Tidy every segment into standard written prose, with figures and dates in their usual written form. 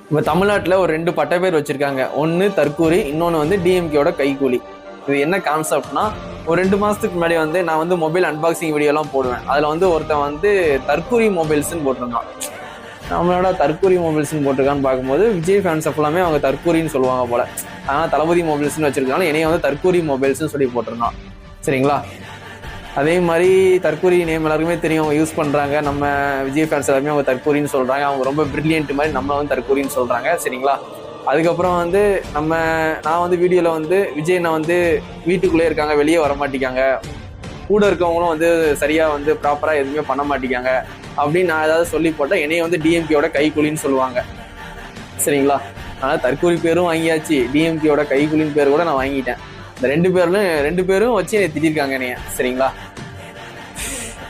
இப்போ தமிழ்நாட்டில் ஒரு 2 பட்ட பேர் வச்சிருக்காங்க. ஒன்று தற்கூரி, இன்னொன்று வந்து டிஎம்கேயோட கைக்கூலி. இது என்ன கான்செப்ட்னா, ஒரு 2 மாதத்துக்கு முன்னாடி வந்து நான் வந்து மொபைல் அன்பாக்சிங் வீடியோலாம் போடுவேன். அதில் வந்து ஒருத்தன் வந்து தற்கூரி மொபைல்ஸ்ன்னு போட்டிருந்தான். நம்மளோட தற்கூரி மொபைல்ஸ்ன்னு போட்டிருக்கான்னு பார்க்கும்போது விஜய் ஃபேன்ஸ் ஃபுல்லாமே அவங்க தற்கூரின்னு சொல்லுவாங்க போல. ஆனால் தளபதி மொபைல்ஸ்ன்னு வச்சிருக்காங்க, என்னைய வந்து தற்கூரி மொபைல்ஸ்ன்னு சொல்லி போட்டிருந்தான். சரிங்களா? அதே மாதிரி தற்கூரி நேம் எல்லாருக்குமே தெரியும், அவங்க யூஸ் பண்ணுறாங்க. நம்ம விஜய் ஃபேன்ஸ் எல்லாருமே அவங்க தற்கூரின்னு சொல்கிறாங்க. அவங்க ரொம்ப பிரில்லியன்ட் மாதிரி நம்மளை வந்து தற்கூரின்னு சொல்கிறாங்க. சரிங்களா? அதுக்கப்புறம் வந்து நான் வந்து வீடியோவில் வந்து விஜய்னா வந்து வீட்டுக்குள்ளே இருக்காங்க, வெளியே வர மாட்டேங்காங்க, கூட இருக்கவங்களும் வந்து சரியாக வந்து ப்ராப்பராக எதுவுமே பண்ண மாட்டேங்காங்க அப்படின்னு நான் ஏதாவது சொல்லி போட்டால் என்னைய வந்து டிஎம்கேயோட கைக்கூலின்னு சொல்லுவாங்க. சரிங்களா? அதனால் தற்கூரி பேரும் வாங்கியாச்சு, டிஎம்கேயோட கைக்கூலின்னு பேர் கூட நான் வாங்கிட்டேன். இந்த 2 பேரும் வச்சு என்னை திட்டிருக்காங்க என்னைய. சரிங்களா?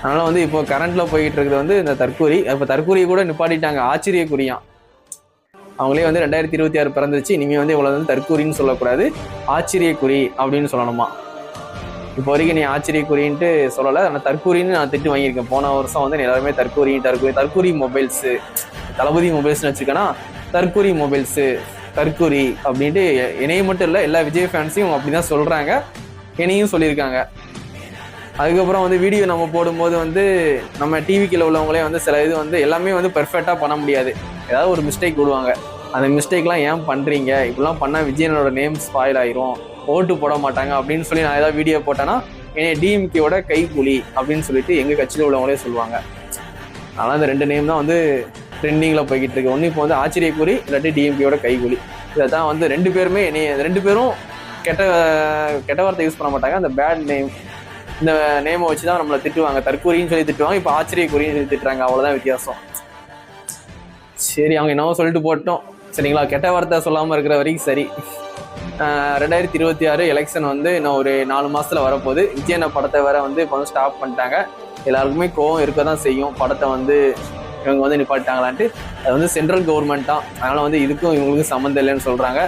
அதனால வந்து இப்போ கரண்ட்ல போயிட்டு இருக்குது வந்து இந்த தற்கூரி. இப்போ தற்கூரியை கூட நிப்பாட்டிட்டாங்க, ஆச்சரியக்குறியாம். அவங்களே வந்து 2026 பிறந்துருச்சு, இனிமேல் வந்து இவ்வளோ வந்து தற்கூரின்னு சொல்லக்கூடாது, ஆச்சரியக்குறி அப்படின்னு சொல்லணுமா. இப்போ வரைக்கும் நீ ஆச்சரியக்குறின்ட்டு சொல்லலை, ஆனால் தற்கூரின்னு நான் திட்டு வாங்கியிருக்கேன். போன வருஷம் வந்து எல்லாருமே தற்கூரி மொபைல்ஸு, தளபதி மொபைல்ஸ்னு வச்சுருக்கேன்னா தற்கூரி மொபைல்ஸு, தற்கூரி அப்படின்ட்டு என்னையும் மட்டும் இல்லை எல்லா விஜய் ஃபேன்ஸையும் அப்படி தான் சொல்கிறாங்க, என்னையும் சொல்லியிருக்காங்க. அதுக்கப்புறம் வந்து வீடியோ நம்ம போடும்போது வந்து நம்ம டிவிக்கில் உள்ளவங்களே வந்து சில இது வந்து எல்லாமே வந்து பெர்ஃபெக்டாக பண்ண முடியாது, ஏதாவது ஒரு மிஸ்டேக் விடுவாங்க. அந்த மிஸ்டேக்லாம் ஏன் பண்ணுறீங்க, இப்படிலாம் பண்ணால் விஜயனோட நேம் ஸ்பாயில் ஆயிரும், ஓட்டு போட மாட்டாங்க அப்படின்னு சொல்லி நான் ஏதாவது வீடியோ போட்டேன்னா என்னை டிஎம்கேயோட கைக்கூலி அப்படின்னு சொல்லிட்டு எங்கள் கட்சியில் உள்ளவங்களே சொல்லுவாங்க. ஆனால் இந்த 2 நேம் தான் வந்து ட்ரெண்டிங்கில் போய்கிட்டு இருக்கு. ஒன்று இப்போ வந்து ஆச்சரியக்குறி, இல்லாட்டி டிஎம்கேயோட கைக்கூலி. இதை தான் வந்து 2 பேருமே என்னைய 2 பேரும் கெட்ட வார்த்தை யூஸ் பண்ண மாட்டாங்க. அந்த பேட் நேம், இந்த நேமை வச்சு தான் நம்மளை திட்டுவாங்க. தற்கூரின்னு சொல்லி திட்டுவாங்க, இப்போ ஆச்சரியக்குறின்னு சொல்லி திட்டுறாங்க. அவ்வளோதான் வித்தியாசம். சரி, அவங்க என்னவோ சொல்லிட்டு போட்டோம். சரிங்களா? கெட்ட வார்த்தை சொல்லாமல் இருக்கிற வரைக்கும் சரி. 2026 எலெக்ஷன் வந்து இன்னும் ஒரு 4 மாதத்தில் வரப்போகுது. விஜயன படத்தை வேற வந்து இப்போ வந்து ஸ்டாப் பண்ணிட்டாங்க. எல்லாருக்குமே கோவம் இருக்க தான் செய்யும், படத்தை வந்து இவங்க வந்து நிப்பாட்டாங்களான்ட்டு. அது வந்து சென்ட்ரல் கவர்மெண்ட் தான், அதனால் வந்து இதுக்கும் இவங்களுக்கும் சம்மந்தம் இல்லைன்னு சொல்கிறாங்க.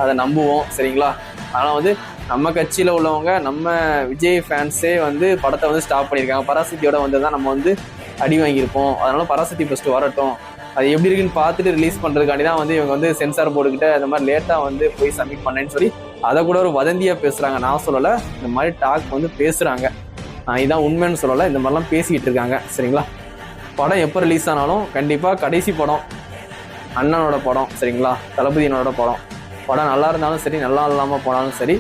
அதை நம்புவோம். சரிங்களா? அதனால் வந்து நம்ம கட்சியில் உள்ளவங்க, நம்ம விஜய் ஃபேன்ஸே வந்து படத்தை வந்து ஸ்டாப் பண்ணியிருக்காங்க. பராசக்தியோட வந்து தான் நம்ம வந்து அடி வாங்கியிருப்போம், அதனால் பராசக்தி ஃபஸ்ட்டு வரட்டும், அது எப்படி இருக்குன்னு பார்த்துட்டு ரிலீஸ் பண்ணுறதுக்காண்டி தான் வந்து இவங்க வந்து சென்சார் போர்டுக்கிட்ட இந்த மாதிரி லேட்டாக வந்து போய் சப்மிட் பண்ணேன்னு சொல்லி அதை கூட ஒரு வதந்தியாக பேசுகிறாங்க. நான் சொல்லலை, இந்த மாதிரி டாக் வந்து பேசுகிறாங்க. நான் இதான் உண்மைன்னு சொல்லலை, இந்த மாதிரிலாம் பேசிக்கிட்டு இருக்காங்க. சரிங்களா? படம் எப்போ ரிலீஸ் ஆனாலும் கண்டிப்பாக கடைசி படம் அண்ணனோட படம். சரிங்களா? தளபதியினோட படம் நல்லா இருந்தாலும் சரி, நல்லா இல்லாமல் போனாலும் சரி,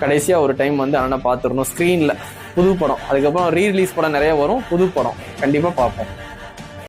கடைசியாக ஒரு டைம் வந்து அண்ணனை பார்த்துடணும் ஸ்க்ரீனில், புது படம். அதுக்கப்புறம் ரீ ரிலீஸ் படம் நிறைய வரும், புது படம் கண்டிப்பாக பார்ப்போம்.